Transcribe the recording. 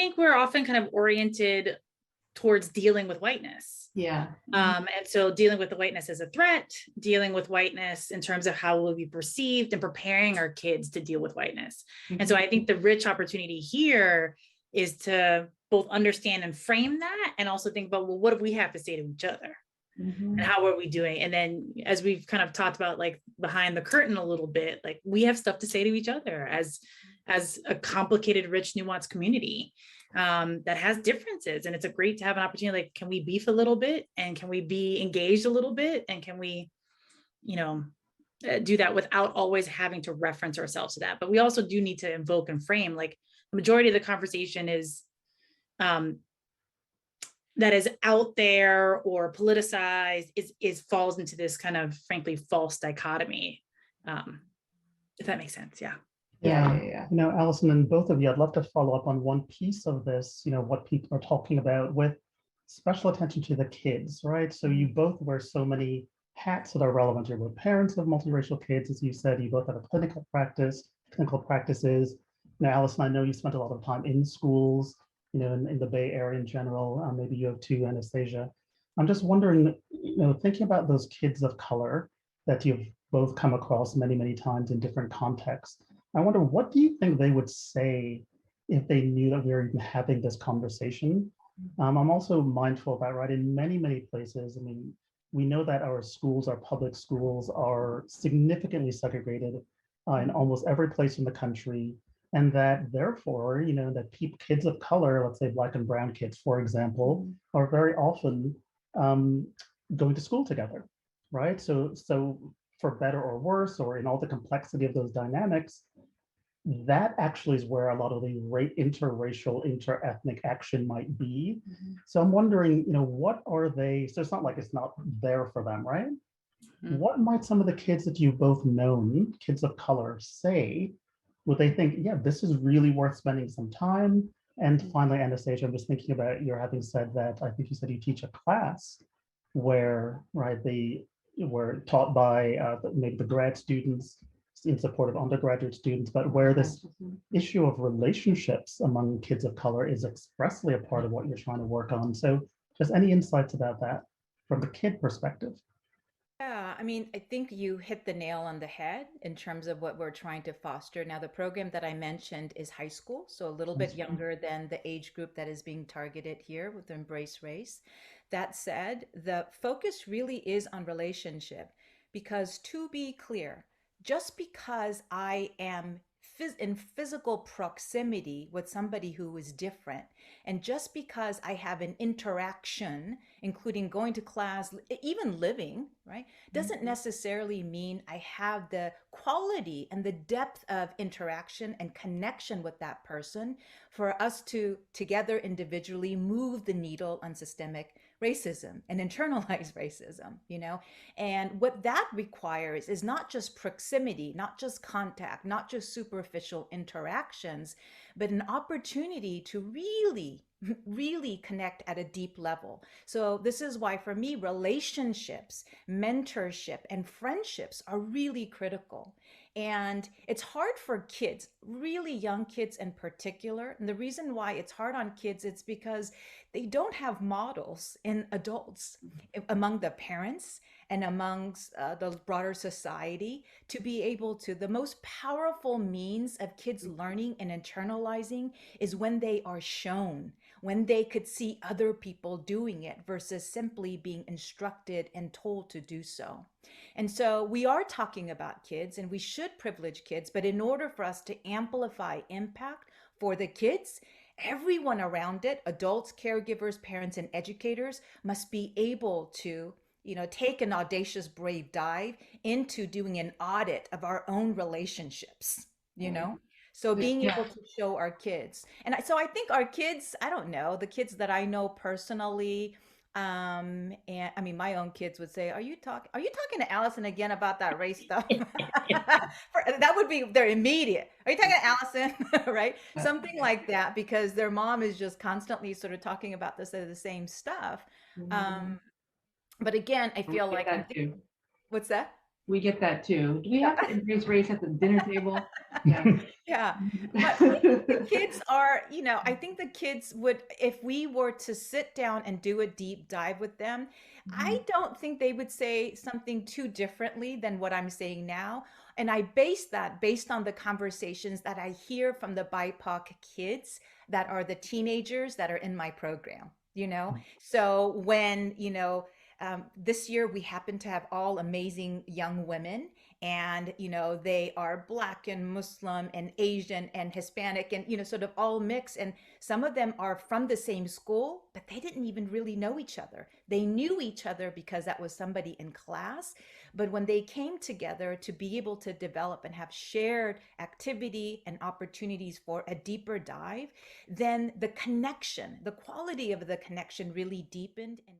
think we're often kind of oriented towards dealing with whiteness. Yeah. And so dealing with the whiteness as a threat, dealing with whiteness in terms of how will be perceived, and preparing our kids to deal with whiteness. And so I think the rich opportunity here is to both understand and frame that, and also think about, well, what do we have to say to each other? And how are we doing? And then, as we've kind of talked about, like behind the curtain a little bit, like we have stuff to say to each other as a complicated, rich, nuanced community that has differences. And it's a great to have an opportunity, like, can we beef a little bit, and can we be engaged a little bit, and can we, do that without always having to reference ourselves to that. But we also do need to invoke and frame, like the majority of the conversation is that is out there or politicized is falls into this kind of, frankly, false dichotomy. If that makes sense. Yeah. Yeah. Allison, and both of you, I'd love to follow up on one piece of this, what people are talking about with special attention to the kids, right? So you both wear so many hats that are relevant. You're both parents of multiracial kids, as you said. You both have a clinical practices. Allison, I know you spent a lot of time in schools, in the Bay Area in general. Maybe you have too, Anastasia. I'm just wondering, thinking about those kids of color that you've both come across many, many times in different contexts. I wonder, what do you think they would say if they knew that we were even having this conversation? I'm also mindful about, right, in many, many places, we know that our schools, our public schools, are significantly segregated in almost every place in the country. And that therefore, that kids of color, let's say Black and brown kids, for example, are very often going to school together, right? So for better or worse, or in all the complexity of those dynamics, that actually is where a lot of the interracial, interethnic action might be. So I'm wondering, what are they? So it's not like it's not there for them, right? What might some of the kids that you've both known, kids of color, say? Would they think, yeah, this is really worth spending some time? And finally, Anastasia, I'm just thinking about your having said that, I think you said you teach a class where, right, they were taught by maybe the grad students in support of undergraduate students, but where this issue of relationships among kids of color is expressly a part of what you're trying to work on. So just any insights about that from the kid perspective? Yeah, I think you hit the nail on the head in terms of what we're trying to foster. Now, the program that I mentioned is high school, so a little bit younger than the age group that is being targeted here with Embrace Race. That said, the focus really is on relationship, because to be clear, just because I am in physical proximity with somebody who is different, and just because I have an interaction, including going to class, even living, right, doesn't necessarily mean I have the quality and the depth of interaction and connection with that person for us to together individually move the needle on systemic racism and internalized racism, And what that requires is not just proximity, not just contact, not just superficial interactions, but an opportunity to really connect at a deep level. So this is why, for me, relationships, mentorship, and friendships are really critical. And it's hard for kids, really young kids in particular. And the reason why it's hard on kids, it's because they don't have models in adults, among the parents and amongst the broader society, to be able to. The most powerful means of kids learning and internalizing is when they are shown, when they could see other people doing it versus simply being instructed and told to do so. And so we are talking about kids, and we should privilege kids, but in order for us to amplify impact for the kids, everyone around it, adults, caregivers, parents, and educators, must be able to take an audacious, brave dive into doing an audit of our own relationships, So being able to show our kids. And so I think our kids, I don't know, the kids that I know personally, and my own kids would say, are you talking to Allison again about that race stuff? That would be their immediate. Are you talking to Allison? Right? Something like that, because their mom is just constantly sort of talking about the same stuff. But again, I feel like, what's that? We get that too. Do we have to embrace race at the dinner table? Yeah. Yeah. But I think the kids are, I think the kids would, if we were to sit down and do a deep dive with them, I don't think they would say something too differently than what I'm saying now. And I base that based on the conversations that I hear from the BIPOC kids that are the teenagers that are in my program, So when, this year we happen to have all amazing young women, and they are Black and Muslim and Asian and Hispanic, and sort of all mixed, and some of them are from the same school, but they didn't even really know each other. They knew each other because that was somebody in class, but when they came together to be able to develop and have shared activity and opportunities for a deeper dive, then the connection, the quality of the connection really deepened. And